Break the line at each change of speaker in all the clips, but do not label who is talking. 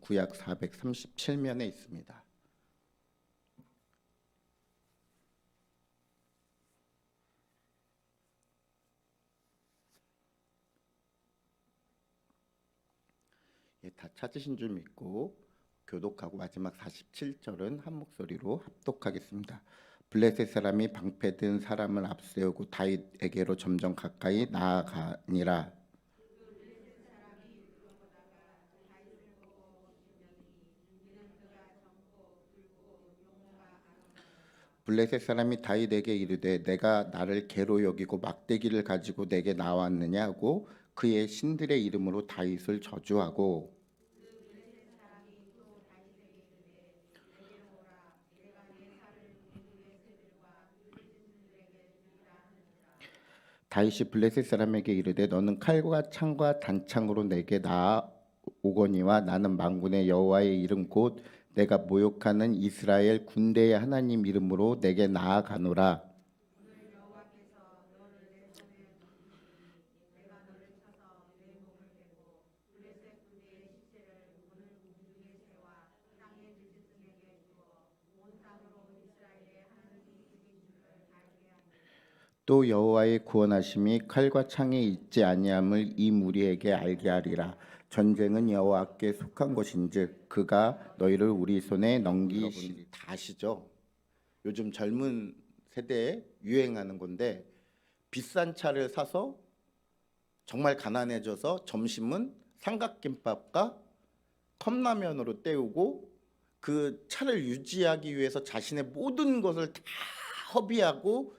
구약 437면에 있습니다. 예, 다 찾으신 줄 믿고 교독하고 마지막 47절은 한 목소리로 합독하겠습니다. 블레셋 사람이 방패든 사람을 앞세우고 다윗에게로 점점 가까이 나아가니라. 블레셋 사람이 다윗에게 이르되 내가 나를 개로 여기고 막대기를 가지고 내게 나왔느냐고 그의 신들의 이름으로 다윗을 저주하고 다윗이 블레셋 사람에게 이르되 너는 칼과 창과 단창으로 내게 나아오거니와 나는 만군의 여호와의 이름 곧 내가 모욕하는 이스라엘 군대의 하나님 이름으로 내게 나아가노라. 또 여호와의 구원하심이 칼과 창에 있지 아니함을 이 무리에게 알게 하리라. 전쟁은 여호와께 속한 것인즉 그가 너희를 우리 손에 넘기시. 다 아시죠? 요즘 젊은 세대에 유행하는 건데 비싼 차를 사서 정말 가난해져서 점심은 삼각김밥과 컵라면으로 때우고 그 차를 유지하기 위해서 자신의 모든 것을 다 허비하고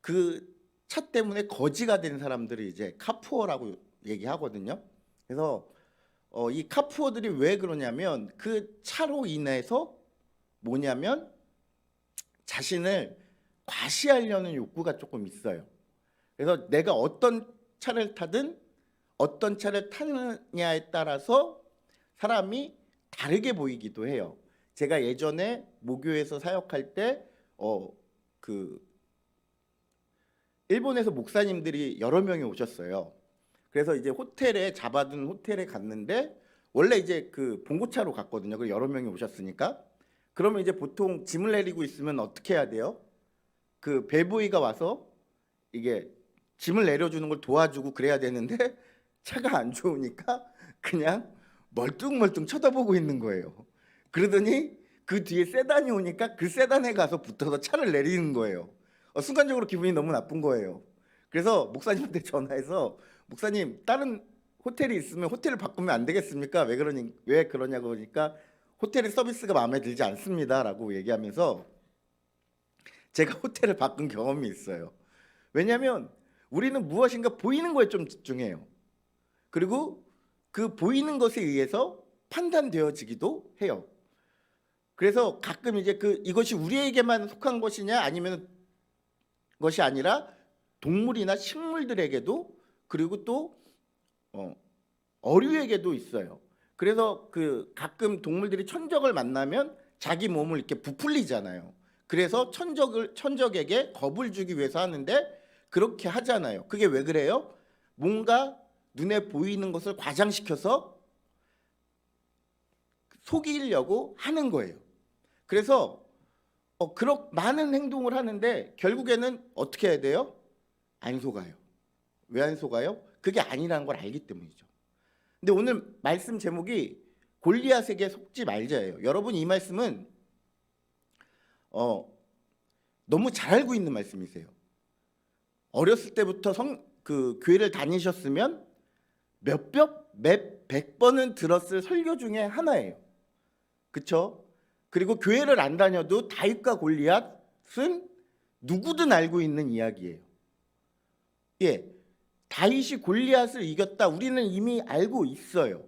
그 차 때문에 거지가 된 사람들이 이제 카푸어라고 얘기하거든요. 그래서 이 카푸어들이 왜 그러냐면 그 차로 인해서 뭐냐면 자신을 과시하려는 욕구가 조금 있어요. 그래서 내가 어떤 차를 타든 어떤 차를 타느냐에 따라서 사람이 다르게 보이기도 해요. 제가 예전에 모교에서 사역할 때 일본에서 목사님들이 여러 명이 오셨어요. 그래서 이제 호텔에 잡아둔 호텔에 갔는데 원래 이제 그 봉고차로 갔거든요. 그 여러 명이 오셨으니까. 그러면 이제 보통 짐을 내리고 있으면 어떻게 해야 돼요? 그 벨보이가 와서 이게 짐을 내려주는 걸 도와주고 그래야 되는데 차가 안 좋으니까 그냥 멀뚱멀뚱 쳐다보고 있는 거예요. 그러더니 그 뒤에 세단이 오니까 그 세단에 가서 붙어서 차를 내리는 거예요. 순간적으로 기분이 너무 나쁜 거예요. 그래서 목사님한테 전화해서 목사님 다른 호텔이 있으면 호텔을 바꾸면 안 되겠습니까? 왜 그러냐고 그러니까 호텔의 서비스가 마음에 들지 않습니다라고 얘기하면서 제가 호텔을 바꾼 경험이 있어요. 왜냐하면 우리는 무엇인가 보이는 거에 좀 집중해요. 그리고 그 보이는 것에 의해서 판단되어지기도 해요. 그래서 가끔 이제 이것이 우리에게만 속한 것이냐 아니면 것이 아니라 동물이나 식물들에게도 그리고 또 어류에게도 있어요. 그래서 가끔 동물들이 천적을 만나면 자기 몸을 이렇게 부풀리잖아요. 그래서 천적에게 겁을 주기 위해서 하는데 그렇게 하잖아요. 그게 왜 그래요? 뭔가 눈에 보이는 것을 과장시켜서 속이려고 하는 거예요. 그래서 그런 많은 행동을 하는데 결국에는 어떻게 해야 돼요? 안 속아요. 왜 안 속아요? 그게 아니라는 걸 알기 때문이죠. 근데 오늘 말씀 제목이 골리앗에게 속지 말자예요. 여러분 이 말씀은 너무 잘 알고 있는 말씀이세요. 어렸을 때부터 교회를 다니셨으면 몇 백 번은 들었을 설교 중에 하나예요. 그렇죠? 그리고 교회를 안 다녀도 다윗과 골리앗은 누구든 알고 있는 이야기예요. 예, 다윗이 골리앗을 이겼다. 우리는 이미 알고 있어요.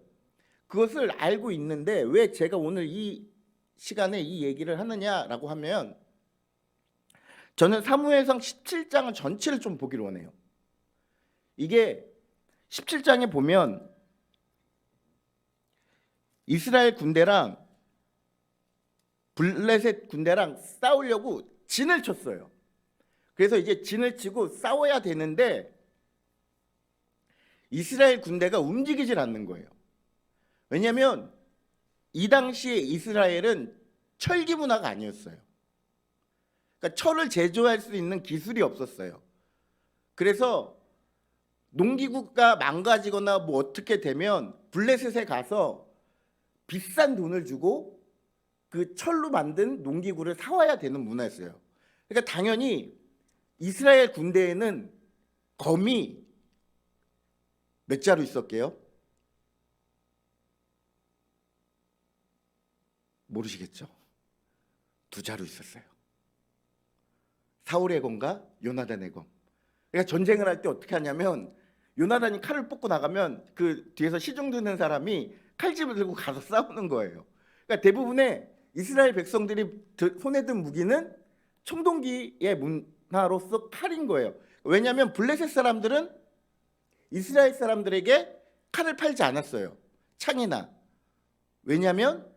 그것을 알고 있는데 왜 제가 오늘 이 시간에 이 얘기를 하느냐라고 하면 저는 사무엘상 17장을 전체를 좀 보기를 원해요. 이게 17장에 보면 이스라엘 군대랑 블레셋 군대랑 싸우려고 진을 쳤어요. 그래서 이제 진을 치고 싸워야 되는데 이스라엘 군대가 움직이질 않는 거예요. 왜냐하면 이 당시에 이스라엘은 철기 문화가 아니었어요. 그러니까 철을 제조할 수 있는 기술이 없었어요. 그래서 농기구가 망가지거나 뭐 어떻게 되면 블레셋에 가서 비싼 돈을 주고 그 철로 만든 농기구를 사와야 되는 문화였어요. 그러니까 당연히 이스라엘 군대에는 검이 몇 자루 있었게요? 모르시겠죠? 2자루 있었어요. 사울의 검과 요나단의 검. 그러니까 전쟁을 할 때 어떻게 하냐면 요나단이 칼을 뽑고 나가면 그 뒤에서 시중 드는 사람이 칼집을 들고 가서 싸우는 거예요. 그러니까 대부분의 이스라엘 백성들이 손에 든 무기는 청동기의 문화로서 칼인 거예요. 왜냐하면 블레셋 사람들은 이스라엘 사람들에게 칼을 팔지 않았어요. 창이나. 왜냐하면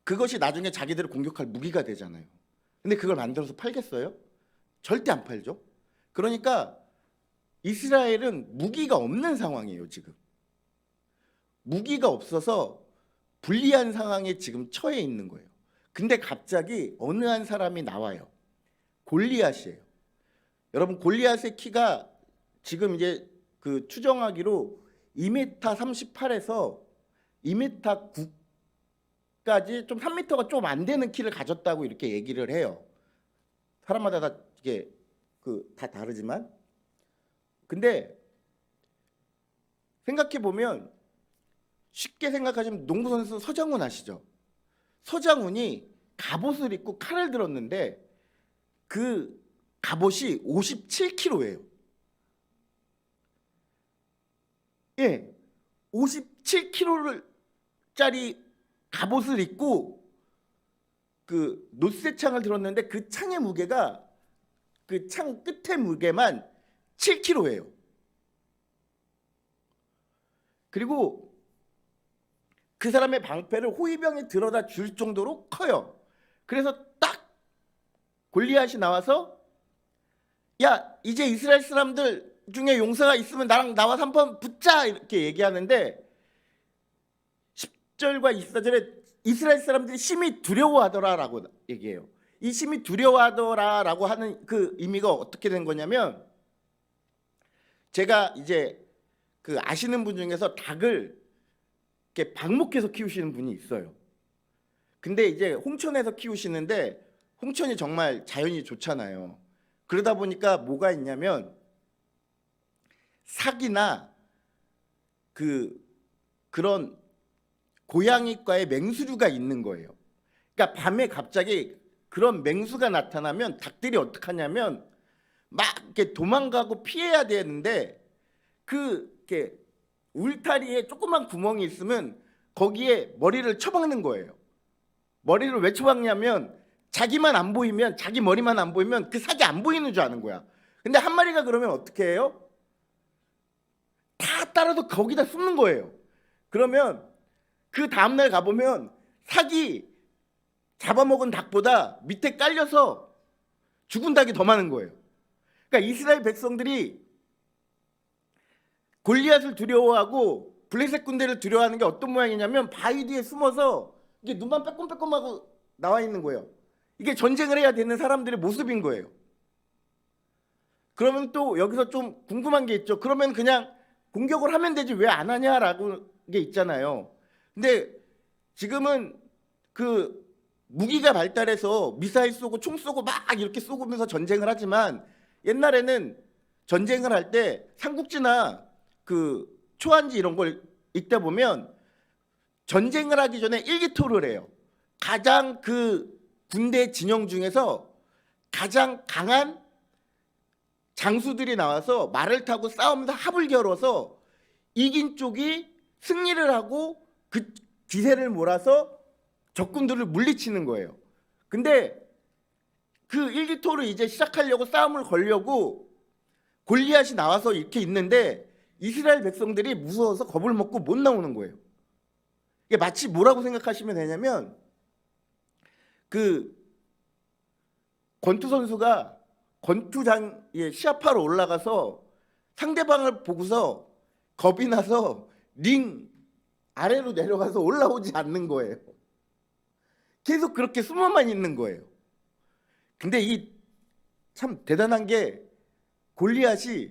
그것이 나중에 자기들을 공격할 무기가 되잖아요. 근데 그걸 만들어서 팔겠어요? 절대 안 팔죠. 그러니까 이스라엘은 무기가 없는 상황이에요, 지금. 무기가 없어서 불리한 상황에 지금 처해 있는 거예요. 근데 갑자기 어느 한 사람이 나와요. 골리앗이에요. 여러분, 골리앗의 키가 지금 이제 그 추정하기로 2m 38에서 2m 9까지 좀 3m가 좀 안 되는 키를 가졌다고 이렇게 얘기를 해요. 사람마다 다 이게 다 다르지만, 근데 생각해 보면 쉽게 생각하시면 농구 선수 서장훈 아시죠? 서장훈이 갑옷을 입고 칼을 들었는데 그 갑옷이 57kg예요. 예, 57kg짜리 갑옷을 입고 그 노쇠 창을 들었는데 그 창의 무게가 그 창 끝의 무게만 7kg예요. 그리고 그 사람의 방패를 호위병이 들어다 줄 정도로 커요. 그래서 딱 골리앗이 나와서 야, 이제 이스라엘 사람들 중에 용사가 있으면 나랑 나와서 한번 붙자 이렇게 얘기하는데 10절과 24절에 이스라엘 사람들이 심히 두려워하더라라고 얘기해요. 이 심히 두려워하더라라고 하는 그 의미가 어떻게 된 거냐면, 제가 이제 그 아시는 분 중에서 닭을 이렇게 방목해서 키우시는 분이 있어요. 근데 이제 홍천에서 키우시는데 홍천이 정말 자연이 좋잖아요. 그러다 보니까 뭐가 있냐면 삭이나 그런 고양이과의 맹수류가 있는 거예요. 그러니까 밤에 갑자기 그런 맹수가 나타나면 닭들이 어떻게 하냐면 막 이렇게 도망가고 피해야 되는데 이렇게 울타리에 조그만 구멍이 있으면 거기에 머리를 쳐박는 거예요. 머리를 왜 쳐박냐면 자기만 안 보이면, 자기 머리만 안 보이면 그 삭이 안 보이는 줄 아는 거야. 근데 한 마리가 그러면 어떻게 해요? 다 따라서 거기다 숨는 거예요. 그러면 그 다음날 가보면 삭이 잡아먹은 닭보다 밑에 깔려서 죽은 닭이 더 많은 거예요. 그러니까 이스라엘 백성들이 골리앗을 두려워하고 블레셋 군대를 두려워하는 게 어떤 모양이냐면 바위 뒤에 숨어서 이게 눈만 빼꼼빼꼼하고 나와 있는 거예요. 이게 전쟁을 해야 되는 사람들의 모습인 거예요. 그러면 또 여기서 좀 궁금한 게 있죠. 그러면 그냥 공격을 하면 되지 왜 안 하냐라고 게 있잖아요. 근데 지금은 그 무기가 발달해서 미사일 쏘고 총 쏘고 막 이렇게 쏘면서 전쟁을 하지만 옛날에는 전쟁을 할 때 삼국지나 그 초안지 이런 걸 읽다 보면 전쟁을 하기 전에 일기토를 해요. 가장 그 군대 진영 중에서 가장 강한 장수들이 나와서 말을 타고 싸우면서 합을 겨뤄서 이긴 쪽이 승리를 하고 그 기세를 몰아서 적군들을 물리치는 거예요. 근데 그 일기토를 이제 시작하려고 싸움을 걸려고 골리앗이 나와서 이렇게 있는데 이스라엘 백성들이 무서워서 겁을 먹고 못 나오는 거예요. 이게 마치 뭐라고 생각하시면 되냐면 그 권투 선수가 권투장에 시합하러 올라가서 상대방을 보고서 겁이 나서 링 아래로 내려가서 올라오지 않는 거예요. 계속 그렇게 숨어만 있는 거예요. 근데 이 참 대단한 게 골리앗이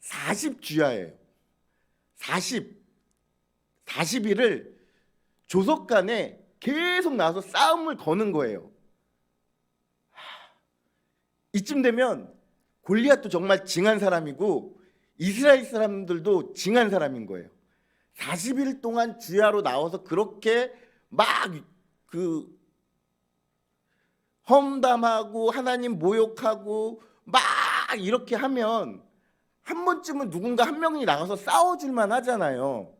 40주야예요. 40일을 조석간에 계속 나와서 싸움을 거는 거예요. 이쯤 되면 골리앗도 정말 징한 사람이고 이스라엘 사람들도 징한 사람인 거예요. 40일 동안 주야로 나와서 그렇게 막 그 험담하고 하나님 모욕하고 막 이렇게 하면 한 번쯤은 누군가 한 명이 나가서 싸워줄만 하잖아요.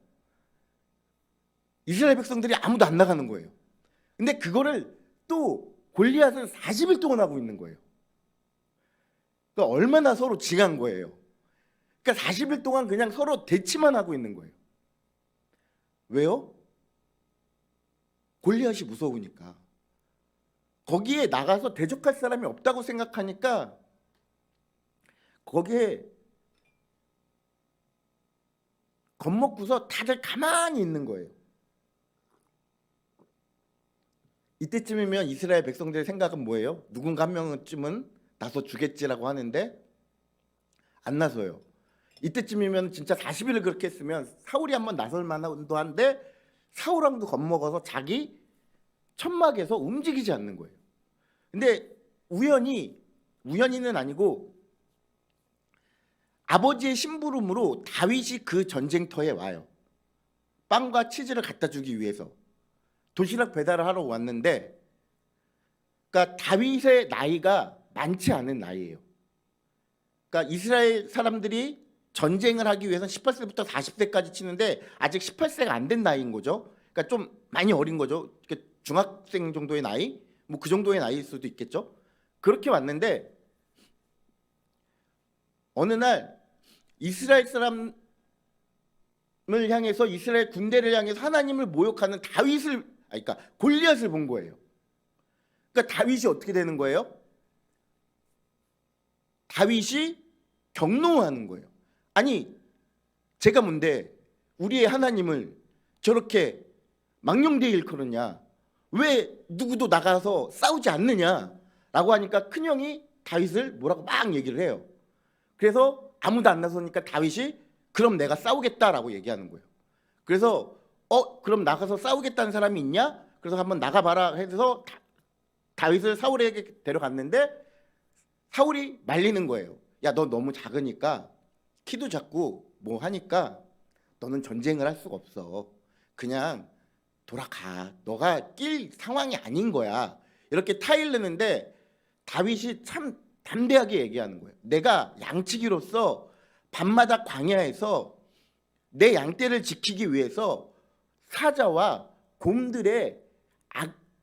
이스라엘 백성들이 아무도 안 나가는 거예요. 근데 그거를 또 골리앗은 40일 동안 하고 있는 거예요. 그러니까 얼마나 서로 징한 거예요. 그러니까 40일 동안 그냥 서로 대치만 하고 있는 거예요. 왜요? 골리앗이 무서우니까. 거기에 나가서 대적할 사람이 없다고 생각하니까 거기에 겁먹고서 다들 가만히 있는 거예요. 이때쯤이면 이스라엘 백성들의 생각은 뭐예요? 누군가 한 명쯤은 나서 주겠지라고 하는데 안 나서요. 이때쯤이면 진짜 40일을 그렇게 했으면 사울이 한번 나설 만도 한데 사울왕도 겁먹어서 자기 천막에서 움직이지 않는 거예요. 근데 우연히는 아니고 아버지의 심부름으로 다윗이 그 전쟁터에 와요. 빵과 치즈를 갖다 주기 위해서 도시락 배달을 하러 왔는데, 그러니까 다윗의 나이가 많지 않은 나이예요. 그러니까 이스라엘 사람들이 전쟁을 하기 위해서는 18세부터 40세까지 치는데 아직 18세가 안 된 나이인 거죠. 그러니까 좀 많이 어린 거죠. 중학생 정도의 나이, 뭐 그 정도의 나이일 수도 있겠죠. 그렇게 왔는데 어느 날 이스라엘 사람을 향해서, 이스라엘 군대를 향해서 하나님을 모욕하는 그러니까 골리앗을 본 거예요. 그러니까 다윗이 어떻게 되는 거예요? 다윗이 경노하는 거예요. 아니, 제가 뭔데 우리의 하나님을 저렇게 망령되이 일컬었냐? 왜 누구도 나가서 싸우지 않느냐라고 하니까 큰형이 다윗을 뭐라고 막 얘기를 해요. 그래서 아무도 안 나서니까 다윗이 그럼 내가 싸우겠다라고 얘기하는 거예요. 그래서 그럼 나가서 싸우겠다는 사람이 있냐? 그래서 한번 나가봐라 해서 다윗을 사울에게 데려갔는데 사울이 말리는 거예요. 야, 너 너무 작으니까, 키도 작고 뭐 하니까 너는 전쟁을 할 수가 없어. 그냥 돌아가. 너가 낄 상황이 아닌 거야. 이렇게 타일르는데 다윗이 참 담대하게 얘기하는 거예요. 내가 양치기로서 밤마다 광야에서 내 양떼를 지키기 위해서 사자와 곰들의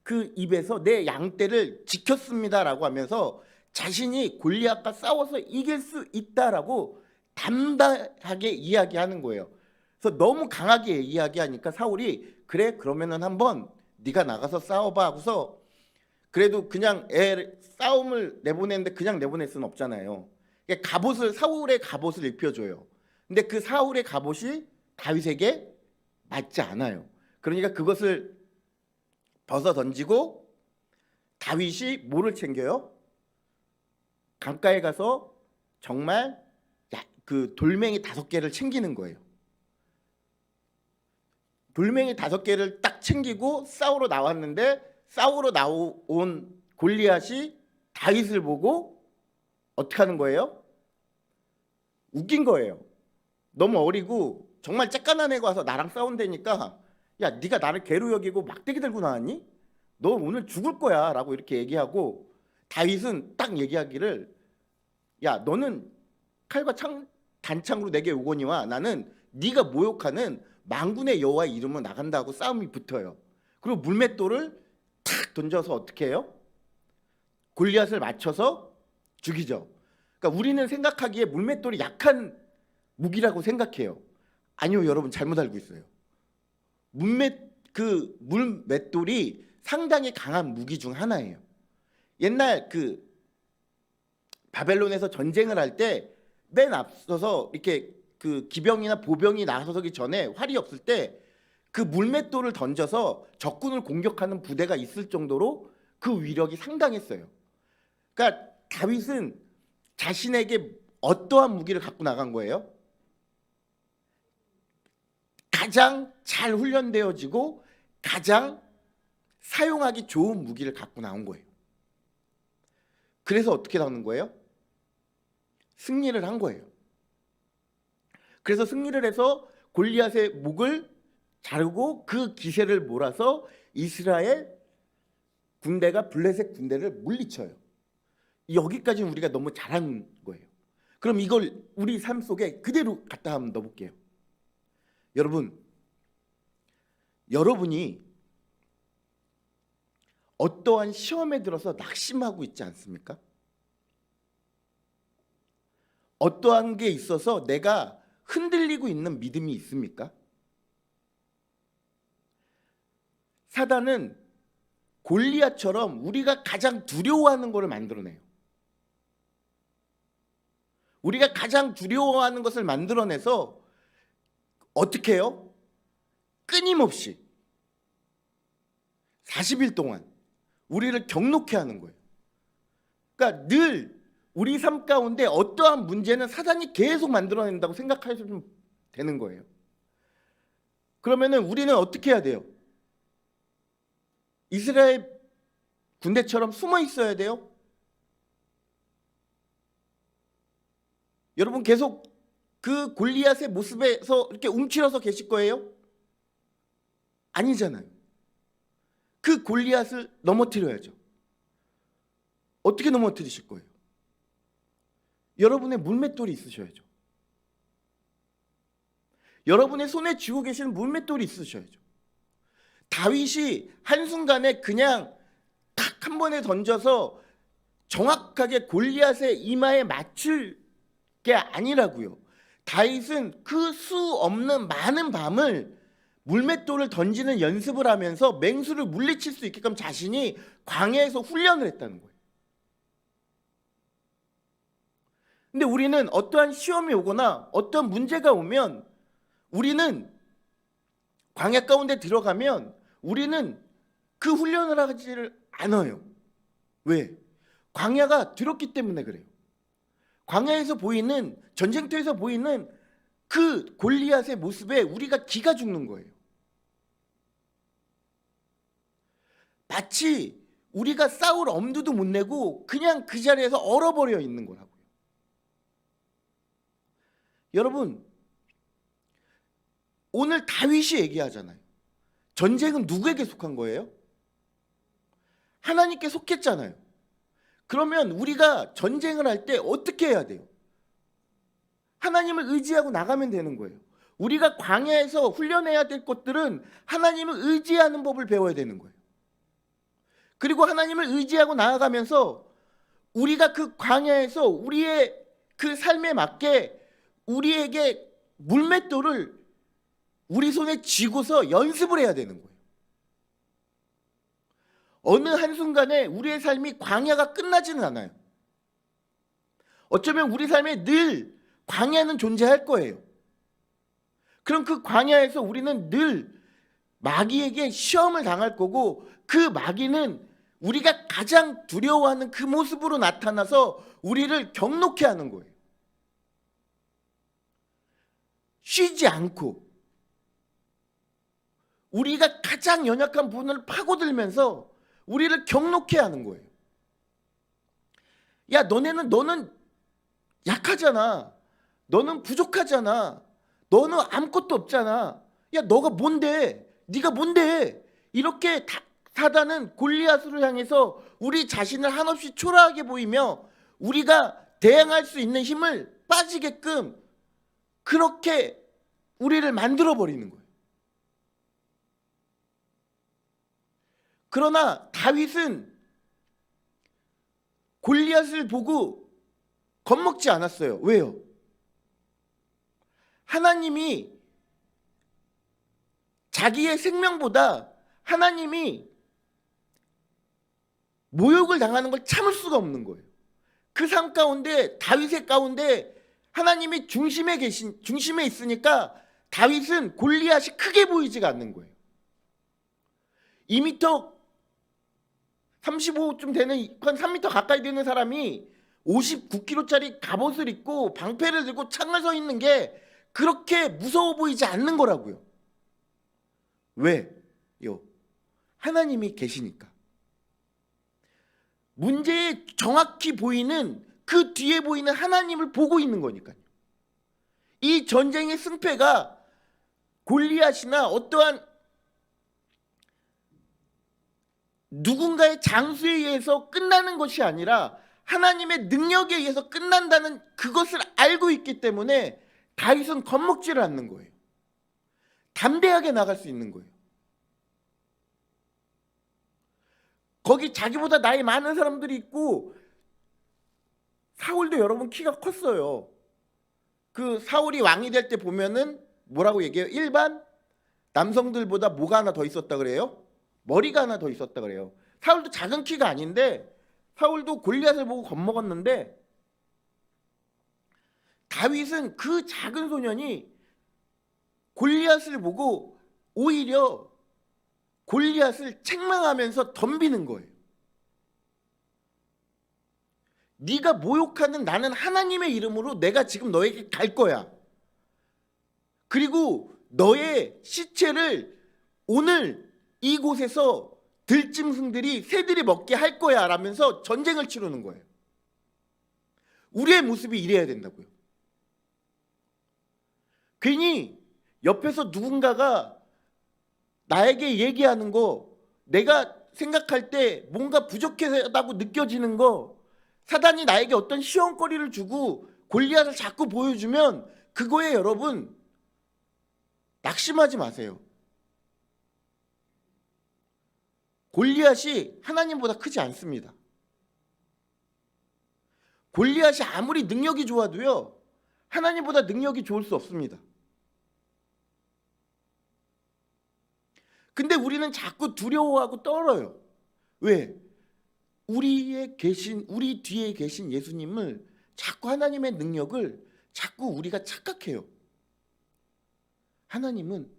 그 입에서 내 양떼를 지켰습니다라고 하면서 자신이 골리앗과 싸워서 이길 수 있다라고 담대하게 이야기하는 거예요. 그래서 너무 강하게 이야기하니까 사울이 그래, 그러면은 한번 네가 나가서 싸워봐 하고서, 그래도 그냥 싸움을 내보내는데 그냥 내보낼 수는 없잖아요. 사울의 갑옷을 입혀줘요. 근데 그 사울의 갑옷이 다윗에게 맞지 않아요. 그러니까 그것을 벗어 던지고 다윗이 뭐를 챙겨요? 강가에 가서 정말 그 돌멩이 5개를 챙기는 거예요. 돌멩이 5개를 딱 챙기고 싸우러 나왔는데, 싸우러 나온 골리앗이 다윗을 보고 어떻게 하는 거예요? 웃긴 거예요. 너무 어리고 정말 쬐깐한 애가 와서 나랑 싸운다니까, 야, 네가 나를 개로 여기고 막대기 들고 나왔니? 너 오늘 죽을 거야 라고 이렇게 얘기하고, 다윗은 딱 얘기하기를, 야, 너는 칼과 단창으로 내게 오거니와 나는 네가 모욕하는 만군의 여호와의 이름으로 나간다고 싸움이 붙어요. 그리고 물맷돌을 탁 던져서 어떻게 해요? 골리앗을 맞춰서 죽이죠. 그러니까 우리는 생각하기에 물맷돌이 약한 무기라고 생각해요. 아니요, 여러분 잘못 알고 있어요. 물맷돌이 상당히 강한 무기 중 하나예요. 옛날 그 바벨론에서 전쟁을 할 때 맨 앞서서 이렇게 그 기병이나 보병이 나서기 전에, 활이 없을 때 그 물맷돌을 던져서 적군을 공격하는 부대가 있을 정도로 그 위력이 상당했어요. 그러니까 다윗은 자신에게 어떠한 무기를 갖고 나간 거예요? 가장 잘 훈련되어지고 가장 사용하기 좋은 무기를 갖고 나온 거예요. 그래서 어떻게 나오는 거예요? 승리를 한 거예요. 그래서 승리를 해서 골리앗의 목을 자르고 그 기세를 몰아서 이스라엘 군대가 블레셋 군대를 물리쳐요. 여기까지는 우리가 너무 잘한 거예요. 그럼 이걸 우리 삶 속에 그대로 갖다 한번 넣어볼게요. 여러분이 어떠한 시험에 들어서 낙심하고 있지 않습니까? 어떠한 게 있어서 내가 흔들리고 있는 믿음이 있습니까? 사단은 골리앗처럼 우리가 가장 두려워하는 것을 만들어내요. 우리가 가장 두려워하는 것을 만들어내서 어떻게 해요? 끊임없이 40일 동안 우리를 경록해 하는 거예요. 그러니까 늘 우리 삶 가운데 어떠한 문제는 사단이 계속 만들어낸다고 생각하시면 되는 거예요. 그러면은 우리는 어떻게 해야 돼요? 이스라엘 군대처럼 숨어 있어야 돼요? 여러분 계속 그 골리앗의 모습에서 이렇게 움츠려서 계실 거예요? 아니잖아요. 그 골리앗을 넘어뜨려야죠. 어떻게 넘어뜨리실 거예요? 여러분의 물맷돌이 있으셔야죠. 여러분의 손에 쥐고 계시는 물맷돌이 있으셔야죠. 다윗이 한순간에 그냥 탁 한 번에 던져서 정확하게 골리앗의 이마에 맞출 게 아니라고요. 다윗은 그 수 없는 많은 밤을 물맷돌을 던지는 연습을 하면서 맹수를 물리칠 수 있게끔 자신이 광야에서 훈련을 했다는 거예요. 근데 우리는 어떠한 시험이 오거나 어떠한 문제가 오면 우리는 광야 가운데 들어가면 우리는 그 훈련을 하지를 않아요. 왜? 광야가 두렵기 때문에 그래요. 광야에서 보이는, 전쟁터에서 보이는 그 골리앗의 모습에 우리가 기가 죽는 거예요. 마치 우리가 싸울 엄두도 못 내고 그냥 그 자리에서 얼어버려 있는 거라고요. 여러분, 오늘 다윗이 얘기하잖아요. 전쟁은 누구에게 속한 거예요? 하나님께 속했잖아요. 그러면 우리가 전쟁을 할 때 어떻게 해야 돼요? 하나님을 의지하고 나가면 되는 거예요. 우리가 광야에서 훈련해야 될 것들은 하나님을 의지하는 법을 배워야 되는 거예요. 그리고 하나님을 의지하고 나아가면서 우리가 그 광야에서 우리의 그 삶에 맞게 우리에게 물맷돌을 우리 손에 쥐고서 연습을 해야 되는 거예요. 어느 한순간에 우리의 삶이 광야가 끝나지는 않아요. 어쩌면 우리 삶에 늘 광야는 존재할 거예요. 그럼 그 광야에서 우리는 늘 마귀에게 시험을 당할 거고 그 마귀는 우리가 가장 두려워하는 그 모습으로 나타나서 우리를 경록해 하는 거예요. 쉬지 않고 우리가 가장 연약한 부분을 파고들면서 우리를 경록해 하는 거예요. 야, 너는 약하잖아. 너는 부족하잖아. 너는 아무것도 없잖아. 야, 너가 뭔데? 네가 뭔데? 이렇게 사단은 골리앗을 향해서 우리 자신을 한없이 초라하게 보이며 우리가 대항할 수 있는 힘을 빠지게끔 그렇게 우리를 만들어 버리는 거예요. 그러나 다윗은 골리앗을 보고 겁먹지 않았어요. 왜요? 하나님이 자기의 생명보다 하나님이 모욕을 당하는 걸 참을 수가 없는 거예요. 그 삶 가운데 다윗의 가운데 하나님이 중심에 있으니까 다윗은 골리앗이 크게 보이지가 않는 거예요. 2m 35쯤 되는 한 3m 가까이 되는 사람이 59kg짜리 갑옷을 입고 방패를 들고 창을 서 있는 게 그렇게 무서워 보이지 않는 거라고요. 왜요? 하나님이 계시니까. 문제에 정확히 보이는 그 뒤에 보이는 하나님을 보고 있는 거니까요. 이 전쟁의 승패가 골리앗이나 어떠한 누군가의 장수에 의해서 끝나는 것이 아니라 하나님의 능력에 의해서 끝난다는 그것을 알고 있기 때문에 다윗은 겁먹지를 않는 거예요. 담대하게 나갈 수 있는 거예요. 거기 자기보다 나이 많은 사람들이 있고, 사울도 여러분 키가 컸어요. 그 사울이 왕이 될 때 보면은 뭐라고 얘기해요? 일반 남성들보다 뭐가 하나 더 있었다 그래요? 머리가 하나 더 있었다 그래요. 사울도 작은 키가 아닌데 사울도 골리앗을 보고 겁먹었는데, 다윗은 그 작은 소년이 골리앗을 보고 오히려 골리앗을 책망하면서 덤비는 거예요. 네가 모욕하는 나는 하나님의 이름으로 내가 지금 너에게 갈 거야. 그리고 너의 시체를 오늘 이곳에서 들짐승들이 새들이 먹게 할 거야 라면서 전쟁을 치르는 거예요. 우리의 모습이 이래야 된다고요. 괜히 옆에서 누군가가 나에게 얘기하는 거, 내가 생각할 때 뭔가 부족하다고 느껴지는 거, 사단이 나에게 어떤 시험거리를 주고 골리앗을 자꾸 보여주면 그거에 여러분 낙심하지 마세요. 골리앗이 하나님보다 크지 않습니다. 골리앗이 아무리 능력이 좋아도요, 하나님보다 능력이 좋을 수 없습니다. 근데 우리는 자꾸 두려워하고 떨어요. 왜? 우리 뒤에 계신 예수님을, 자꾸 하나님의 능력을 자꾸 우리가 착각해요. 하나님은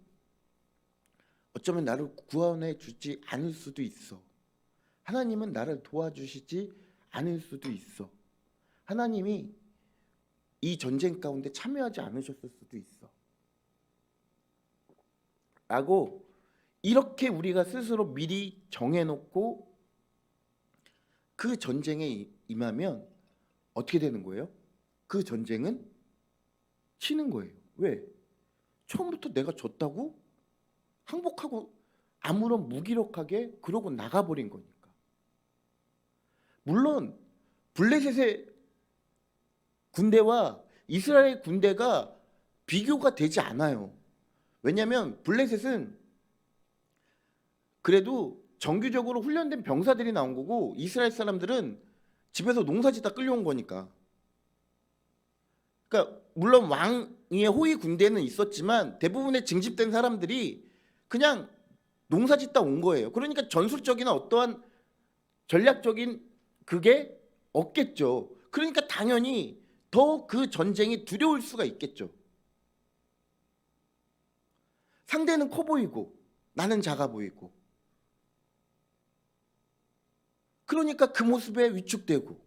어쩌면 나를 구원해 주지 않을 수도 있어. 하나님은 나를 도와주시지 않을 수도 있어. 하나님이 이 전쟁 가운데 참여하지 않으셨을 수도 있어. 라고 이렇게 우리가 스스로 미리 정해놓고 그 전쟁에 임하면 어떻게 되는 거예요? 그 전쟁은 치는 거예요. 왜? 처음부터 내가 졌다고 항복하고 아무런 무기력하게 그러고 나가버린 거니까. 물론 블레셋의 군대와 이스라엘 군대가 비교가 되지 않아요. 왜냐하면 블레셋은 그래도 정규적으로 훈련된 병사들이 나온 거고, 이스라엘 사람들은 집에서 농사짓다 끌려온 거니까. 그러니까 물론 왕의 호위 군대는 있었지만 대부분의 징집된 사람들이 그냥 농사짓다 온 거예요. 그러니까 전술적이나 어떠한 전략적인 그게 없겠죠. 그러니까 당연히 더 그 전쟁이 두려울 수가 있겠죠. 상대는 커 보이고 나는 작아 보이고, 그러니까 그 모습에 위축되고.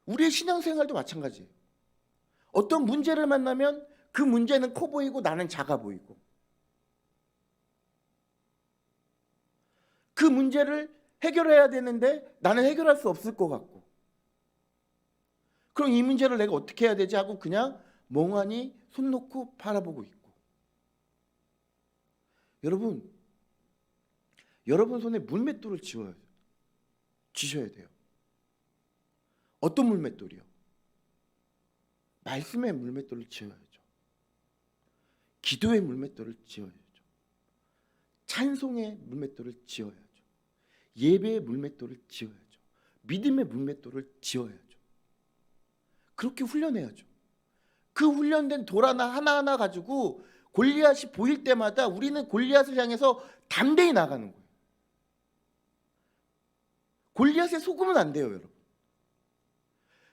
우리의 신앙생활도 마찬가지예요. 어떤 문제를 만나면 그 문제는 커 보이고 나는 작아 보이고, 그 문제를 해결해야 되는데 나는 해결할 수 없을 것 같고, 그럼 이 문제를 내가 어떻게 해야 되지 하고 그냥 멍하니 손 놓고 바라보고 있고. 여러분 손에 물맷돌을 쥐셔야 돼요. 어떤 물맷돌이요? 말씀의 물맷돌을 쥐어야죠. 기도의 물맷돌을 쥐어야죠. 찬송의 물맷돌을 쥐어야죠. 예배의 물맷돌을 쥐어야죠. 믿음의 물맷돌을 쥐어야죠. 그렇게 훈련해야죠. 그 훈련된 돌 하나하나 가지고 골리앗이 보일 때마다 우리는 골리앗을 향해서 담대히 나가는 거예요. 골리앗에 속으면 안 돼요, 여러분.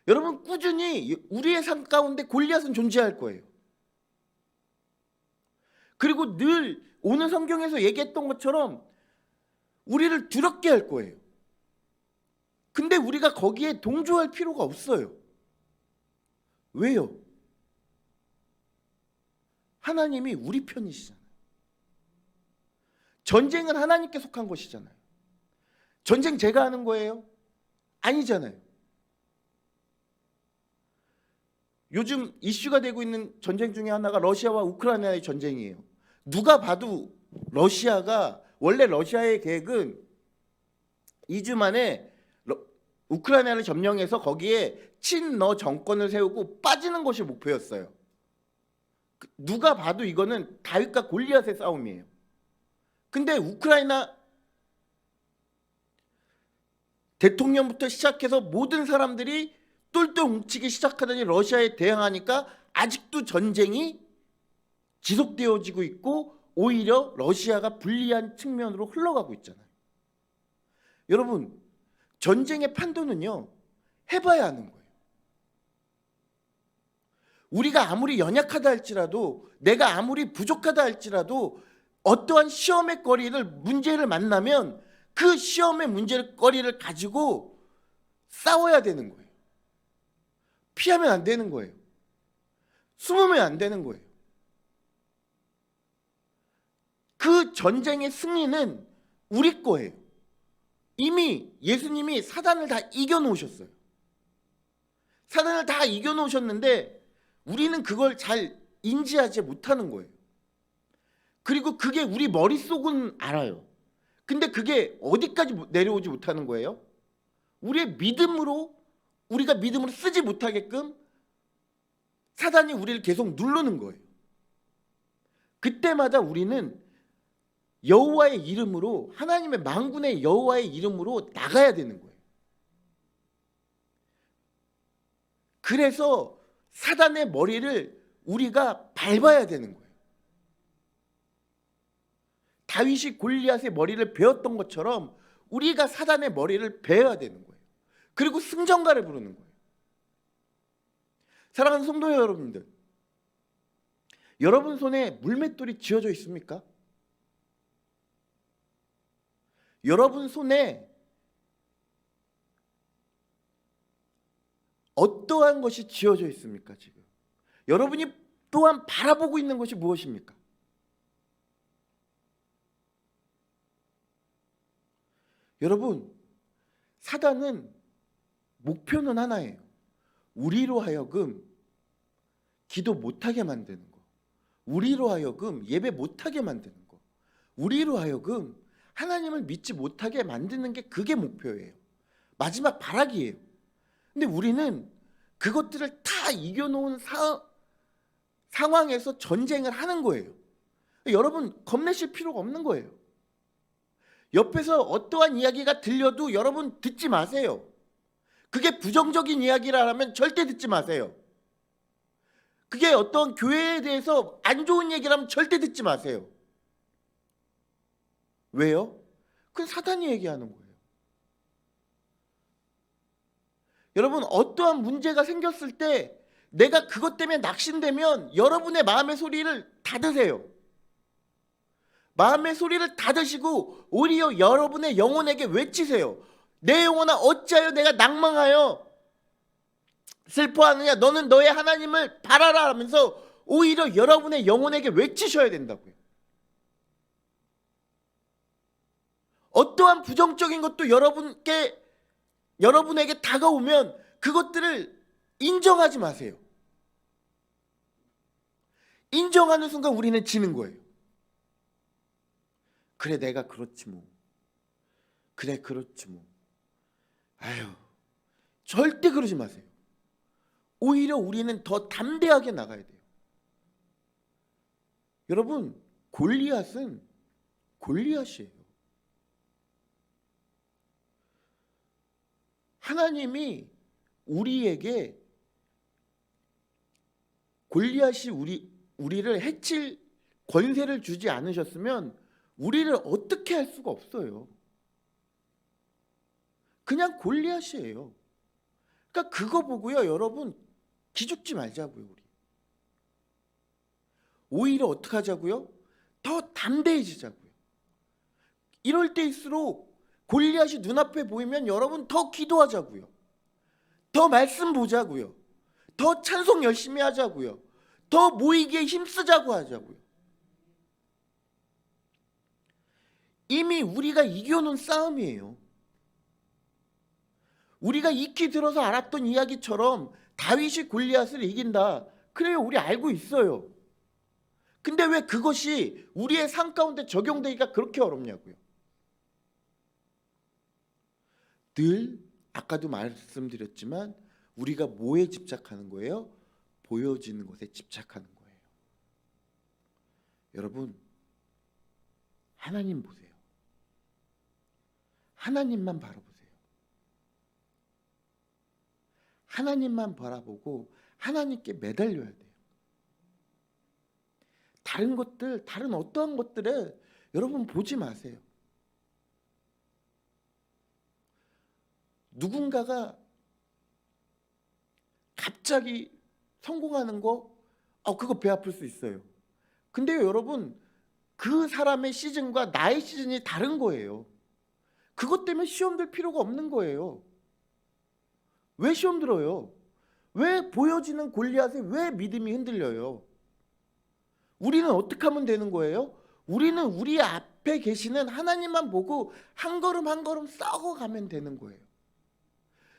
여러분 꾸준히 우리의 삶 가운데 골리앗은 존재할 거예요. 그리고 늘 오늘 성경에서 얘기했던 것처럼 우리를 두렵게 할 거예요. 근데 우리가 거기에 동조할 필요가 없어요. 왜요? 하나님이 우리 편이시잖아요. 전쟁은 하나님께 속한 것이잖아요. 전쟁 제가 하는 거예요? 아니잖아요. 요즘 이슈가 되고 있는 전쟁 중에 하나가 러시아와 우크라이나의 전쟁이에요. 누가 봐도 러시아가, 원래 러시아의 계획은 2주 만에 우크라이나를 점령해서 거기에 친러 정권을 세우고 빠지는 것이 목표였어요. 누가 봐도 이거는 다윗과 골리앗의 싸움이에요. 근데 우크라이나 대통령부터 시작해서 모든 사람들이 똘똘 뭉치기 시작하더니 러시아에 대항하니까 아직도 전쟁이 지속되어지고 있고 오히려 러시아가 불리한 측면으로 흘러가고 있잖아요. 여러분, 전쟁의 판도는요, 해봐야 하는 거예요. 우리가 아무리 연약하다 할지라도, 내가 아무리 부족하다 할지라도 어떠한 시험의 문제를 만나면 그 시험의 문제거리를 가지고 싸워야 되는 거예요. 피하면 안 되는 거예요. 숨으면 안 되는 거예요. 그 전쟁의 승리는 우리 거예요. 이미 예수님이 사단을 다 이겨놓으셨어요. 사단을 다 이겨놓으셨는데 우리는 그걸 잘 인지하지 못하는 거예요. 그리고 그게 우리 머릿속은 알아요. 근데 그게 어디까지 내려오지 못하는 거예요? 우리의 믿음으로, 우리가 믿음으로 쓰지 못하게끔 사단이 우리를 계속 누르는 거예요. 그때마다 우리는 여호와의 이름으로, 하나님의 만군의 여호와의 이름으로 나가야 되는 거예요. 그래서 사단의 머리를 우리가 밟아야 되는 거예요. 다윗이 골리앗의 머리를 베었던 것처럼 우리가 사단의 머리를 베어야 되는 거예요. 그리고 승전가를 부르는 거예요. 사랑하는 성도 여러분들, 여러분 손에 물맷돌이 쥐어져 있습니까? 여러분 손에 어떠한 것이 쥐어져 있습니까? 지금 여러분이 또한 바라보고 있는 것이 무엇입니까? 여러분, 사단은 목표는 하나예요. 우리로 하여금 기도 못하게 만드는 거, 우리로 하여금 예배 못하게 만드는 거, 우리로 하여금 하나님을 믿지 못하게 만드는 게 그게 목표예요. 마지막 발악이에요. 근데 우리는 그것들을 다 이겨놓은 상황에서 전쟁을 하는 거예요. 여러분, 겁내실 필요가 없는 거예요. 옆에서 어떠한 이야기가 들려도 여러분 듣지 마세요. 그게 부정적인 이야기라면 절대 듣지 마세요. 그게 어떤 교회에 대해서 안 좋은 얘기라면 절대 듣지 마세요. 왜요? 그건 사단이 얘기하는 거예요. 여러분, 어떠한 문제가 생겼을 때 내가 그것 때문에 낙심되면 여러분의 마음의 소리를 닫으세요. 마음의 소리를 닫으시고 오히려 여러분의 영혼에게 외치세요. 내 영혼아, 어찌하여 내가 낭망하여 슬퍼하느냐? 너는 너의 하나님을 바라라 하면서 오히려 여러분의 영혼에게 외치셔야 된다고요. 어떠한 부정적인 것도 여러분에게 다가오면 그것들을 인정하지 마세요. 인정하는 순간 우리는 지는 거예요. 그래, 내가 그렇지 뭐. 그래, 그렇지 뭐. 아유, 절대 그러지 마세요. 오히려 우리는 더 담대하게 나가야 돼요. 여러분, 골리앗은 골리앗이에요. 하나님이 우리에게 골리앗이 우리를 해칠 권세를 주지 않으셨으면 우리를 어떻게 할 수가 없어요. 그냥 골리앗이에요. 그러니까 그거 보고요, 여러분 기죽지 말자고요. 우리 오히려 어떻게 하자고요? 더 담대해지자고요. 이럴 때일수록 골리앗이 눈앞에 보이면 여러분 더 기도하자고요. 더 말씀 보자고요. 더 찬송 열심히 하자고요. 더 모이기에 힘쓰자고 하자고요. 이미 우리가 이겨놓은 싸움이에요. 우리가 익히 들어서 알았던 이야기처럼 다윗이 골리앗을 이긴다. 그래요, 우리 알고 있어요. 근데 왜 그것이 우리의 삶 가운데 적용되기가 그렇게 어렵냐고요. 늘 아까도 말씀드렸지만 우리가 뭐에 집착하는 거예요? 보여지는 것에 집착하는 거예요. 여러분, 하나님 보세요. 하나님만 바라보세요. 하나님만 바라보고 하나님께 매달려야 돼요. 다른 것들, 다른 어떠한 것들에 여러분 보지 마세요. 누군가가 갑자기 성공하는 거, 그거 배 아플 수 있어요. 근데 여러분, 그 사람의 시즌과 나의 시즌이 다른 거예요. 그것 때문에 시험 들 필요가 없는 거예요. 왜 시험 들어요? 왜 보여지는 골리앗에 왜 믿음이 흔들려요? 우리는 어떻게 하면 되는 거예요? 우리는 우리 앞에 계시는 하나님만 보고 한 걸음 한 걸음 썩어가면 되는 거예요.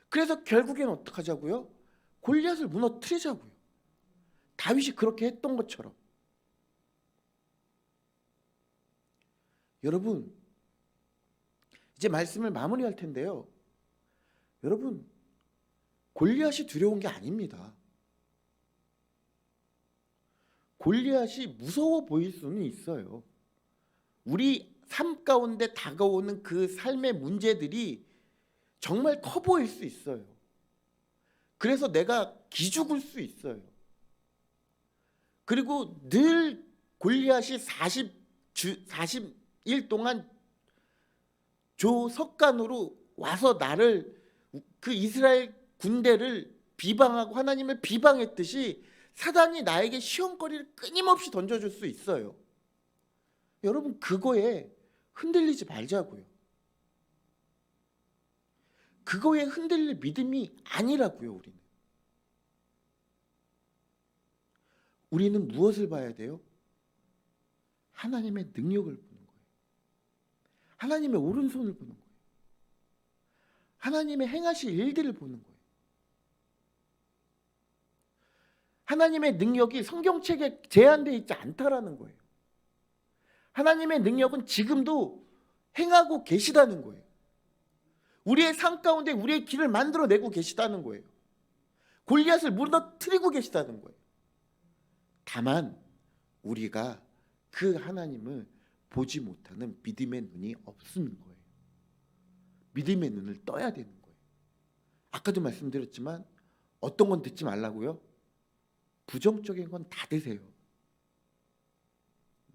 그래서 결국엔 어떻게 하자고요? 골리앗을 무너뜨리자고요. 다윗이 그렇게 했던 것처럼. 여러분, 이제 말씀을 마무리할 텐데요. 여러분, 골리앗이 두려운 게 아닙니다. 골리앗이 무서워 보일 수는 있어요. 우리 삶 가운데 다가오는 그 삶의 문제들이 정말 커 보일 수 있어요. 그래서 내가 기죽을 수 있어요. 그리고 늘 골리앗이 40일 동안 조석간으로 와서 나를, 그 이스라엘 군대를 비방하고 하나님을 비방했듯이 사단이 나에게 시험거리를 끊임없이 던져줄 수 있어요. 여러분, 그거에 흔들리지 말자고요. 그거에 흔들릴 믿음이 아니라고요. 우리는 무엇을 봐야 돼요? 하나님의 능력을 보는 거예요. 하나님의 오른손을 보는 거예요. 하나님의 행하실 일들을 보는 거예요. 하나님의 능력이 성경책에 제한되어 있지 않다라는 거예요. 하나님의 능력은 지금도 행하고 계시다는 거예요. 우리의 삶 가운데 우리의 길을 만들어내고 계시다는 거예요. 골리앗을 무너뜨리고 계시다는 거예요. 다만 우리가 그 하나님을 보지 못하는 믿음의 눈이 없는 거예요. 믿음의 눈을 떠야 되는 거예요. 아까도 말씀드렸지만 어떤 건 듣지 말라고요? 부정적인 건 다 드세요.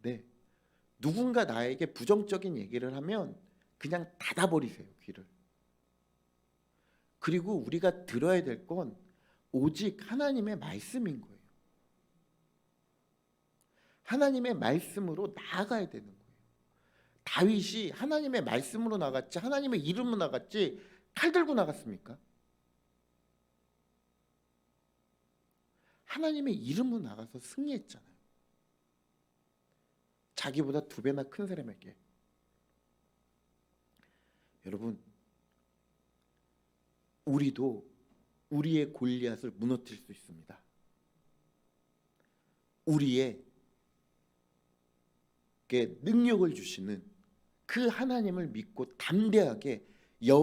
네, 누군가 나에게 부정적인 얘기를 하면 그냥 닫아버리세요, 귀를. 그리고 우리가 들어야 될 건 오직 하나님의 말씀인 거예요. 하나님의 말씀으로 나아가야 되는 거예요. 다윗이 하나님의 말씀으로 나갔지 하나님의 이름으로 나갔지 칼 들고 나갔습니까? 하나님의 이름으로 나가서 승리했잖아요. 자기보다 2배나 큰 사람에게. 여러분, 우리도 우리의 골리앗을 무너뜨릴 수 있습니다. 우리에게 능력을 주시는 그 하나님을 믿고 담대하게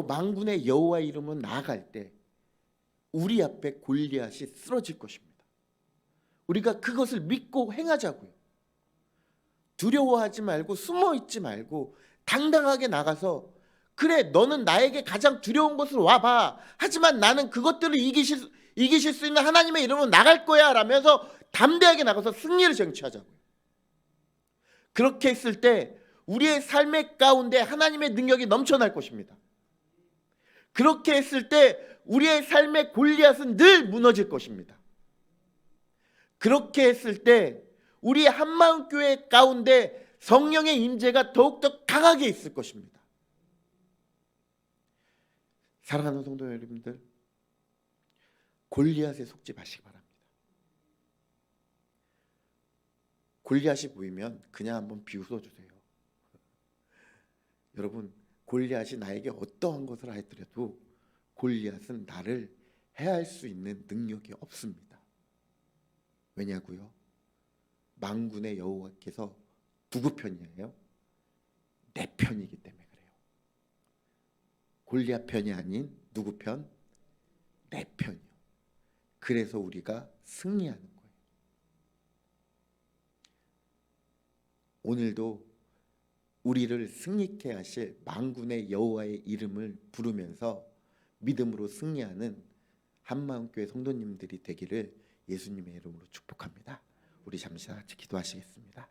만군의 여호와 이름으로 나아갈 때 우리 앞에 골리앗이 쓰러질 것입니다. 우리가 그것을 믿고 행하자고요. 두려워하지 말고 숨어있지 말고 당당하게 나가서, 그래, 너는 나에게 가장 두려운 곳으로 와봐. 하지만 나는 그것들을 이기실 수 있는 하나님의 이름으로 나갈 거야 라면서 담대하게 나가서 승리를 쟁취하자고요. 그렇게 했을 때 우리의 삶의 가운데 하나님의 능력이 넘쳐날 것입니다. 그렇게 했을 때 우리의 삶의 골리앗은 늘 무너질 것입니다. 그렇게 했을 때 우리 한마음교회 가운데 성령의 임재가 더욱더 강하게 있을 것입니다. 사랑하는 성도 여러분들, 골리앗에 속지 마시기 바랍니다. 골리앗이 보이면 그냥 한번 비웃어주세요. 여러분, 골리앗이 나에게 어떠한 것을 하더라도 골리앗은 나를 해할 수 있는 능력이 없습니다. 왜냐고요? 만군의 여호와께서 누구 편이에요? 내 편이기 때문에 그래요. 골리앗 편이 아닌 누구 편? 내 편이요. 그래서 우리가 승리하는 거예요. 오늘도 우리를 승리케 하실 만군의 여호와의 이름을 부르면서 믿음으로 승리하는 한마음교회 성도님들이 되기를 예수님의 이름으로 축복합니다. 우리 잠시 같이 기도하시겠습니다.